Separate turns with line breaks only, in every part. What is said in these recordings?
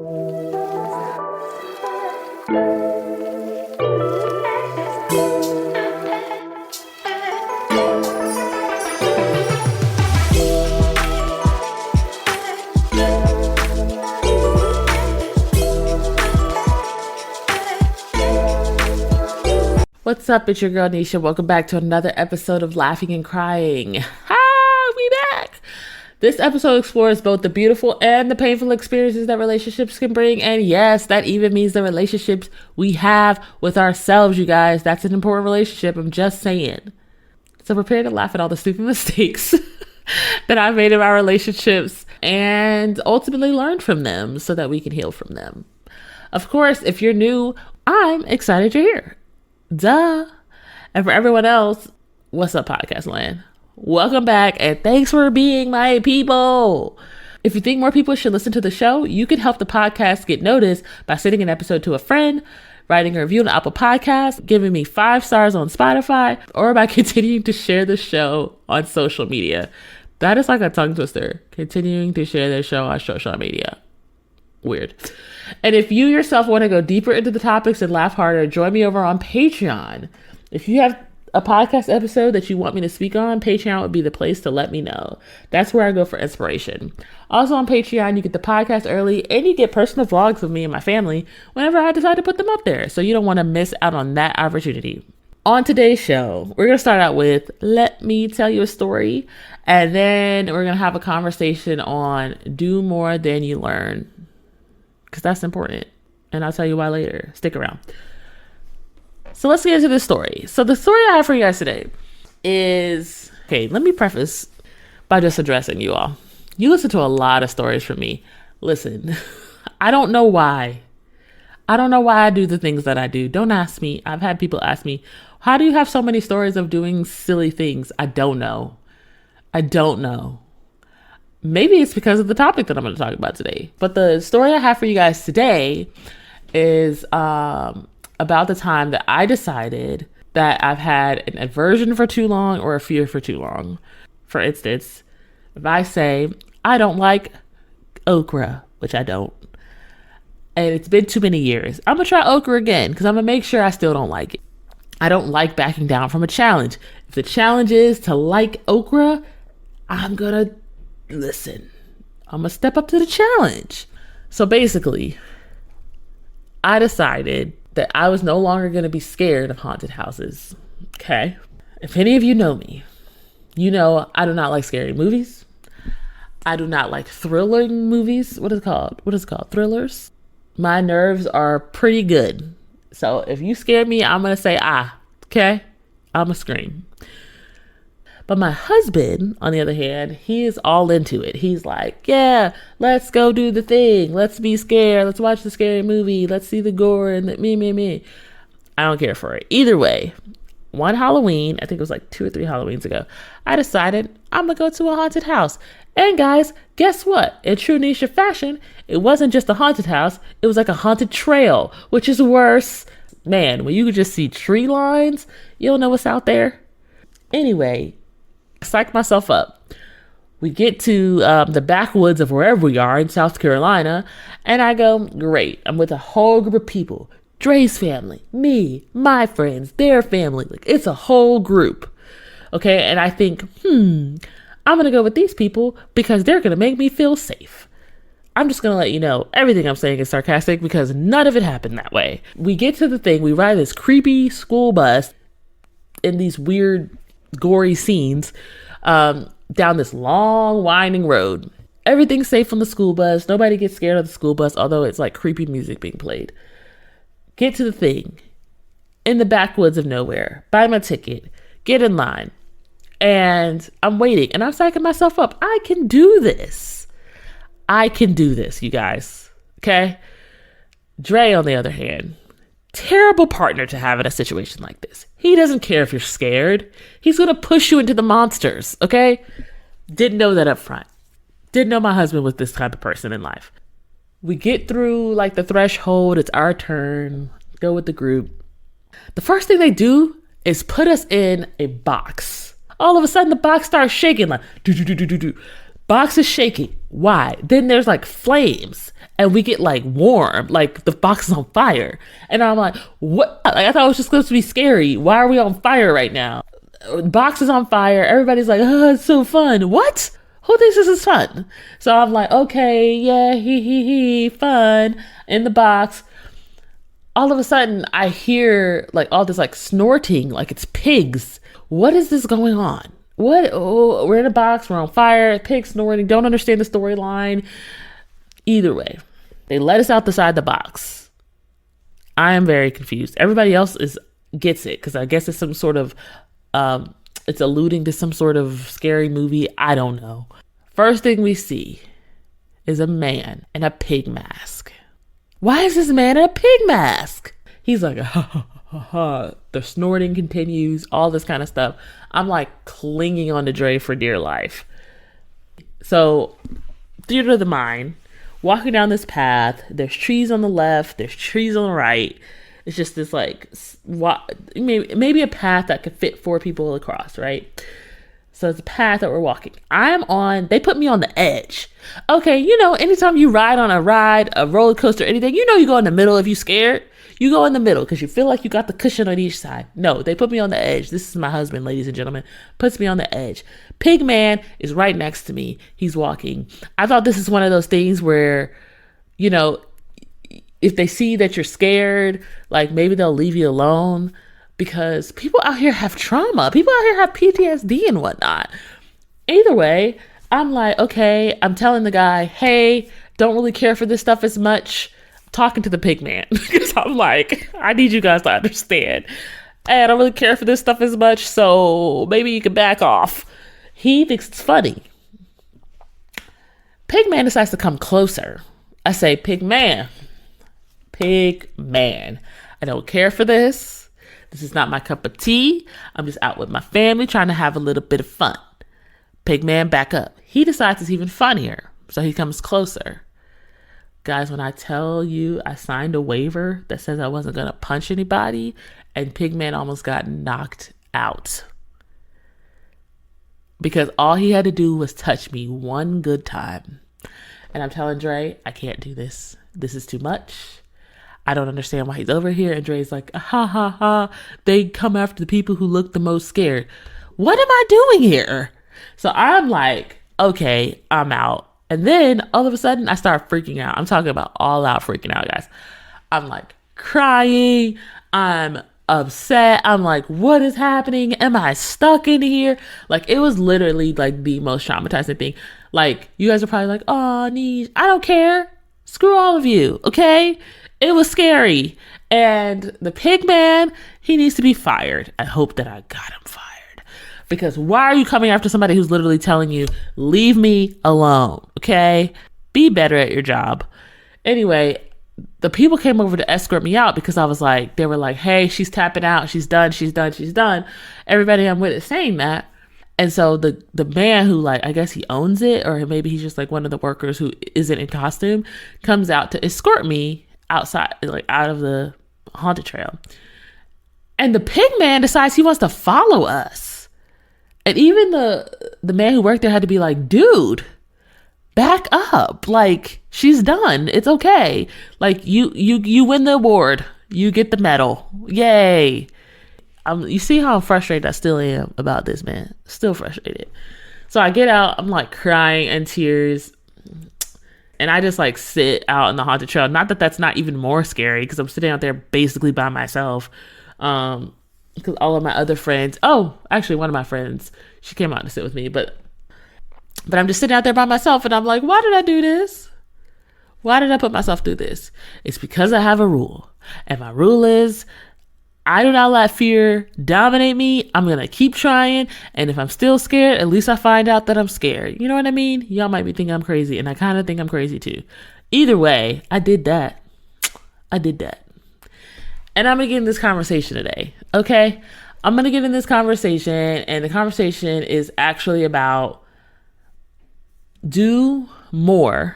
What's up? It's your girl Nisha. Welcome back to another episode of Laughing and Crying. We back. This episode explores both the beautiful and the painful experiences that relationships can bring. And yes, that even means the relationships we have with ourselves, you guys. That's an important relationship. I'm just saying. So prepare to laugh at all the stupid mistakes that I've made in my relationships and ultimately learn from them so that we can heal from them. Of course, if you're new, I'm excited you're here. Duh. And for everyone else, what's up, podcast land? Welcome back and thanks for being my people. If you think more people should listen to the show, you can help the podcast get noticed by sending an episode to a friend, writing a review on Apple Podcasts, giving me 5 stars on Spotify, or by continuing to share the show on social media. That is like a tongue twister. Continuing to share their show on social media. Weird. And if you yourself want to go deeper into the topics and laugh harder, join me over on Patreon. If you have a podcast episode that you want me to speak on, Patreon would be the place to let me know. That's where I go for inspiration. Also on Patreon, you get the podcast early and you get personal vlogs of me and my family whenever I decide to put them up there. So you don't want to miss out on that opportunity. On today's show, we're going to start out with Let Me Tell You a Story. And then we're going to have a conversation on Do More Than You Learn. Because that's important. And I'll tell you why later. Stick around. So let's get into the story. So the story I have for you guys today is... Okay, let me preface by just addressing you all. You listen to a lot of stories from me. Listen, I don't know why. I don't know why I do the things that I do. Don't ask me. I've had people ask me, how do you have so many stories of doing silly things? I don't know. Maybe it's because of the topic that I'm going to talk about today. But the story I have for you guys today is about the time that I decided that I've had an aversion for too long or a fear for too long. For instance, if I say, I don't like okra, which I don't, and it's been too many years, I'm going to try okra again because I'm going to make sure I still don't like it. I don't like backing down from a challenge. If the challenge is to like okra, I'm going to listen, I'm gonna step up to the challenge. So basically, I decided that I was no longer gonna be scared of haunted houses. Okay. If any of you know me, you know I do not like scary movies. I do not like thrilling movies. What is it called? Thrillers. My nerves are pretty good. So if you scare me, I'm gonna say, okay? I'm gonna scream. But my husband, on the other hand, he is all into it. He's like, yeah, let's go do the thing. Let's be scared. Let's watch the scary movie. Let's see the gore and the me. I don't care for it. Either way, one Halloween, I think it was like 2 or 3 Halloweens ago, I decided I'm going to go to a haunted house. And guys, guess what? In true Nisha fashion, it wasn't just a haunted house. It was like a haunted trail, which is worse. Man, when you could just see tree lines, you don't know what's out there. Anyway, psych myself up. We get to the backwoods of wherever we are in South Carolina, and I go, great. I'm with a whole group of people. Dre's family, me, my friends, their family. Like, it's a whole group. Okay, and I think, I'm going to go with these people because they're going to make me feel safe. I'm just going to let you know everything I'm saying is sarcastic because none of it happened that way. We get to the thing. We ride this creepy school bus in these weird gory scenes down this long winding road. Everything's safe on the school bus. Nobody gets scared of the school bus, although it's like creepy music being played. Get to the thing in the backwoods of nowhere, buy my ticket, get in line, and I'm waiting and I'm psyching myself up. I can do this, you guys. Okay. Dre, on the other hand, terrible partner to have in a situation like this. He doesn't care if you're scared. He's going to push you into the monsters, okay? Didn't know that up front. Didn't know my husband was this type of person in life. We get through like the threshold. It's our turn. Go with the group. The first thing they do is put us in a box. All of a sudden, the box starts shaking like do. Box is shaking. Why? Then there's like flames and we get like warm, like the box is on fire. And I'm like, what? Like, I thought it was just supposed to be scary. Why are we on fire right now? Box is on fire. Everybody's like, oh, it's so fun. What? Who thinks this is fun? So I'm like, okay, yeah, fun in the box. All of a sudden I hear like all this like snorting, like it's pigs. What is this going on? What? Oh, we're in a box, we're on fire, pigs snorting, don't understand the storyline. Either way, they let us out the side of the box. I am very confused. Everybody else gets it because I guess it's some sort of, it's alluding to some sort of scary movie. I don't know. First thing we see is a man in a pig mask. Why is this man in a pig mask? He's like, ha, ha, ha, ha. The snorting continues, all this kind of stuff. I'm like clinging on to Dre for dear life. So, theater of the mind, walking down this path, there's trees on the left, there's trees on the right. It's just this like, maybe a path that could fit 4 people across, right? So it's a path that we're walking. They put me on the edge. Okay, anytime you ride on a roller coaster, anything, you go in the middle if you're scared. You go in the middle because you feel like you got the cushion on each side. No, they put me on the edge. This is my husband, ladies and gentlemen, puts me on the edge. Pigman is right next to me. He's walking. I thought this is one of those things where, if they see that you're scared, like maybe they'll leave you alone. Because people out here have trauma. People out here have PTSD and whatnot. Either way, I'm like, okay, I'm telling the guy, hey, don't really care for this stuff as much. Talking to the pig man. Because I'm like, I need you guys to understand. Hey, I don't really care for this stuff as much, so maybe you can back off. He thinks it's funny. Pig man decides to come closer. I say, pig man, I don't care for this. This is not my cup of tea. I'm just out with my family trying to have a little bit of fun. Pigman, back up. He decides it's even funnier, so he comes closer. Guys, when I tell you I signed a waiver that says I wasn't going to punch anybody, and Pigman almost got knocked out. Because all he had to do was touch me one good time. And I'm telling Dre, I can't do this. This is too much. I don't understand why he's over here. And Dre's like, ha, ha, ha. They come after the people who look the most scared. What am I doing here? So I'm like, okay, I'm out. And then all of a sudden I start freaking out. I'm talking about all out freaking out, guys. I'm like crying. I'm upset. I'm like, what is happening? Am I stuck in here? Like, it was literally like the most traumatizing thing. Like, you guys are probably like, oh, Niche, I don't care. Screw all of you. Okay. It was scary. And the pig man, he needs to be fired. I hope that I got him fired. Because why are you coming after somebody who's literally telling you, leave me alone, okay? Be better at your job. Anyway, the people came over to escort me out because I was like, they were like, hey, she's tapping out. She's done. Everybody I'm with is saying that. And so the man who, like, I guess he owns it, or maybe he's just like one of the workers who isn't in costume, comes out to escort me outside, like out of the haunted trail. And the pig man decides he wants to follow us. And even the man who worked there had to be like, dude, back up. Like, she's done. It's okay. Like, you win the award. You get the medal. Yay. You see how frustrated I still am about this, man. Still frustrated. So I get out. I'm like crying and tears. And I just like sit out in the haunted trail. Not that that's not even more scary, because I'm sitting out there basically by myself. Because all of my other friends, actually one of my friends, she came out to sit with me, but I'm just sitting out there by myself, and I'm like, why did I do this? Why did I put myself through this? It's because I have a rule. And my rule is, I do not let fear dominate me. I'm going to keep trying. And if I'm still scared, at least I find out that I'm scared. You know what I mean? Y'all might be thinking I'm crazy, and I kind of think I'm crazy too. Either way, I did that. And I'm going to get in this conversation today. Okay? I'm going to get in this conversation, and the conversation is actually about do more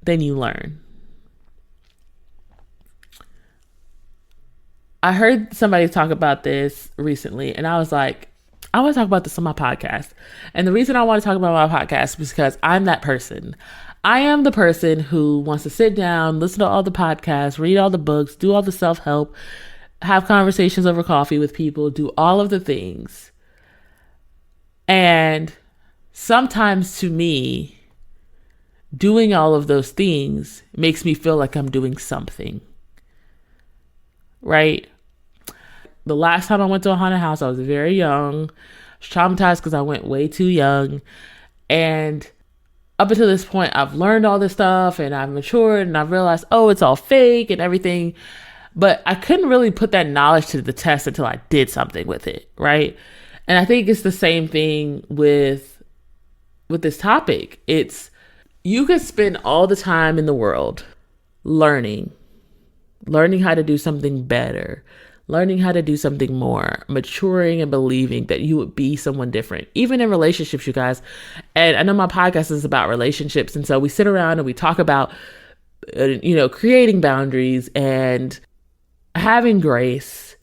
than you learn. I heard somebody talk about this recently, and I was like, I want to talk about this on my podcast. And the reason I want to talk about my podcast is because I'm that person. I am the person who wants to sit down, listen to all the podcasts, read all the books, do all the self-help, have conversations over coffee with people, do all of the things. And sometimes to me, doing all of those things makes me feel like I'm doing something. Right? The last time I went to a haunted house, I was very young. I was traumatized because I went way too young. And up until this point, I've learned all this stuff and I've matured and I've realized, oh, it's all fake and everything. But I couldn't really put that knowledge to the test until I did something with it, right? And I think it's the same thing with this topic. It's, you could spend all the time in the world learning how to do something better, learning how to do something more, maturing and believing that you would be someone different, even in relationships, you guys. And I know my podcast is about relationships. And so we sit around and we talk about, creating boundaries and having grace.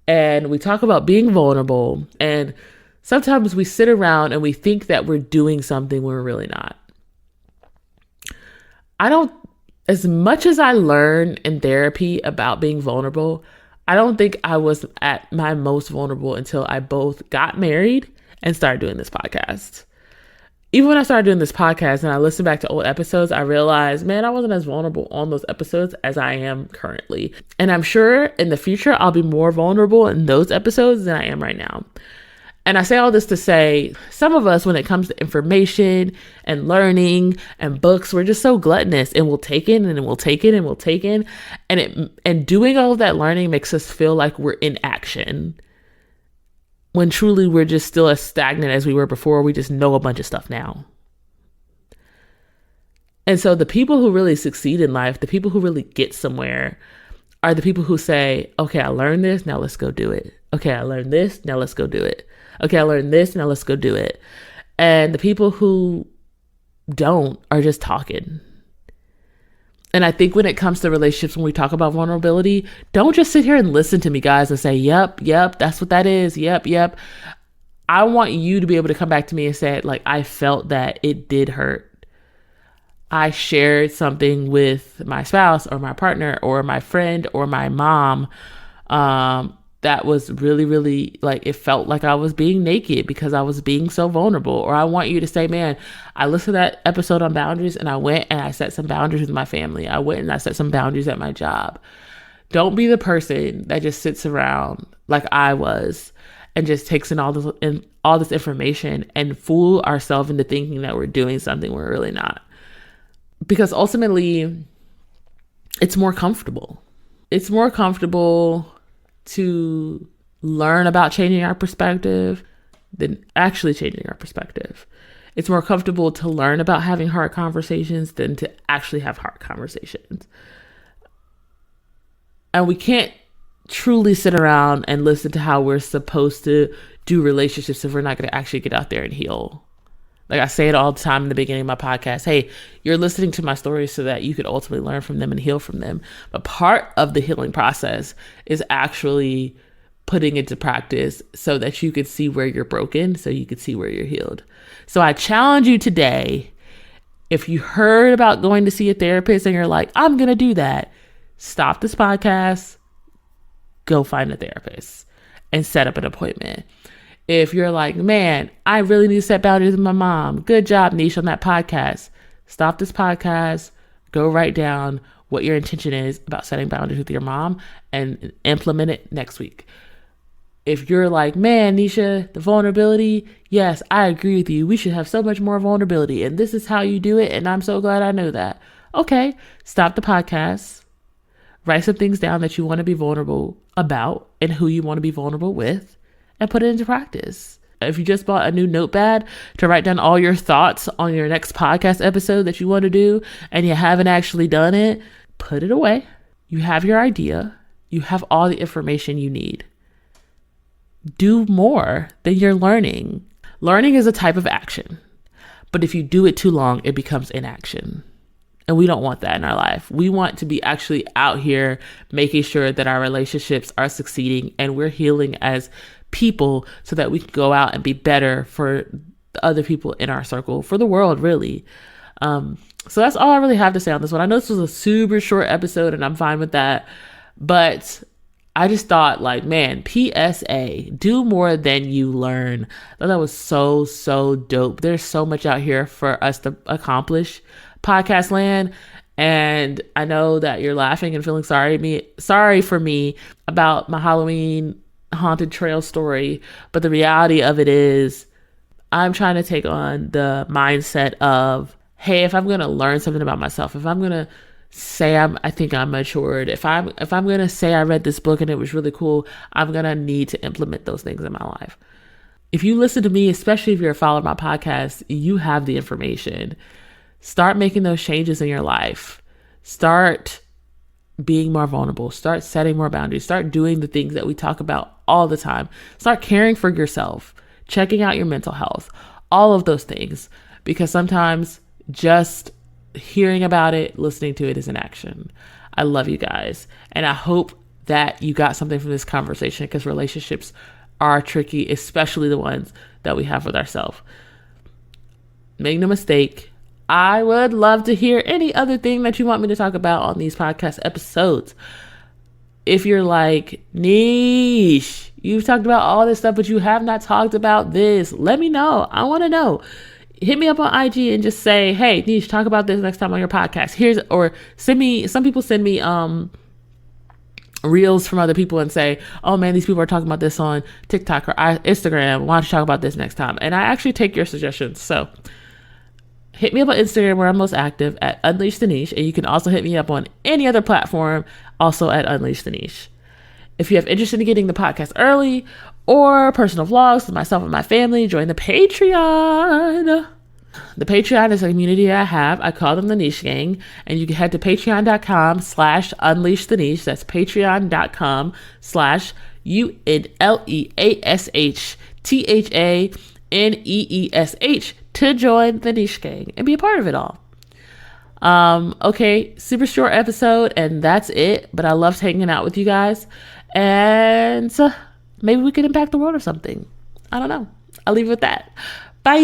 And we talk about being vulnerable. And sometimes we sit around and we think that we're doing something we're really not. As much as I learned in therapy about being vulnerable, I don't think I was at my most vulnerable until I both got married and started doing this podcast. Even when I started doing this podcast and I listened back to old episodes, I realized, man, I wasn't as vulnerable on those episodes as I am currently. And I'm sure in the future, I'll be more vulnerable in those episodes than I am right now. And I say all this to say, some of us, when it comes to information and learning and books, we're just so gluttonous and we'll take in and we'll take in and we'll take in. And doing all of that learning makes us feel like we're in action, when truly we're just still as stagnant as we were before. We just know a bunch of stuff now. And so the people who really succeed in life, the people who really get somewhere, are the people who say, okay, I learned this, now let's go do it. Okay, I learned this, now let's go do it. Okay, I learned this, now let's go do it. And the people who don't are just talking. And I think when it comes to relationships, when we talk about vulnerability, don't just sit here and listen to me, guys, and say, yep, that's what that is. Yep. I want you to be able to come back to me and say, like, I felt that it did hurt. I shared something with my spouse or my partner or my friend or my mom that was really, really, like, it felt like I was being naked because I was being so vulnerable. Or I want you to say, man, I listened to that episode on boundaries and I went and I set some boundaries with my family. I went and I set some boundaries at my job. Don't be the person that just sits around like I was and just takes in all this information and fool ourselves into thinking that we're doing something we're really not. Because ultimately, it's more comfortable. It's more comfortable to learn about changing our perspective than actually changing our perspective. It's more comfortable to learn about having hard conversations than to actually have hard conversations. And we can't truly sit around and listen to how we're supposed to do relationships if we're not going to actually get out there and heal. Like I say it all the time in the beginning of my podcast, hey, you're listening to my stories so that you could ultimately learn from them and heal from them. But part of the healing process is actually putting into practice so that you could see where you're broken, so you could see where you're healed. So I challenge you today, if you heard about going to see a therapist and you're like, I'm going to do that, stop this podcast, go find a therapist and set up an appointment. If you're like, man, I really need to set boundaries with my mom. Good job, Nisha, on that podcast. Stop this podcast. Go write down what your intention is about setting boundaries with your mom and implement it next week. If you're like, man, Nisha, the vulnerability, yes, I agree with you. We should have so much more vulnerability. And this is how you do it. And I'm so glad I know that. Okay, stop the podcast. Write some things down that you want to be vulnerable about and who you want to be vulnerable with, and put it into practice. If you just bought a new notepad to write down all your thoughts on your next podcast episode that you want to do and you haven't actually done it, put it away. You have your idea. You have all the information you need. Do more than you're learning. Learning is a type of action, but if you do it too long, it becomes inaction. And we don't want that in our life. We want to be actually out here making sure that our relationships are succeeding and we're healing as people so that we can go out and be better for the other people in our circle, for the world, really. So that's all I really have to say on this one. I know this was a super short episode and I'm fine with that, but I just thought, like, man, PSA, do more than you learn. I thought that was so dope. There's so much out here for us to accomplish, podcast land. And I know that you're laughing and feeling sorry for me about my Halloween haunted trail story. But the reality of it is I'm trying to take on the mindset of, hey, if I'm going to learn something about myself, if I'm going to say I think I'm matured, if I'm going to say I read this book and it was really cool, I'm going to need to implement those things in my life. If you listen to me, especially if you're a follower of my podcast, you have the information. Start making those changes in your life. Start being more vulnerable. Start setting more boundaries. Start doing the things that we talk about all the time. Start caring for yourself, checking out your mental health, all of those things. Because sometimes just hearing about it, listening to it is an action. I love you guys. And I hope that you got something from this conversation, because relationships are tricky, especially the ones that we have with ourselves. Make no mistake, I would love to hear any other thing that you want me to talk about on these podcast episodes. If you're like, Niche, you've talked about all this stuff, but you have not talked about this, let me know. I want to know. Hit me up on IG and just say, hey, Niche, talk about this next time on your podcast. Or send me, some people send me reels from other people and say, oh man, these people are talking about this on TikTok or Instagram. Why don't you talk about this next time? And I actually take your suggestions. So hit me up on Instagram, where I'm most active, at Unleash the Niche. And you can also hit me up on any other platform, also at Unleash the Niche. If you have interest in getting the podcast early or personal vlogs with myself and my family, join the Patreon. The Patreon is a community I have. I call them the Niche Gang. And you can head to patreon.com/unleash the niche. That's patreon.com/UNLEASHTHANEESH to join the Niche Gang and be a part of it all. Okay, super short episode, and that's it. But I loved hanging out with you guys. And maybe we can impact the world or something. I don't know. I'll leave it with that. Bye.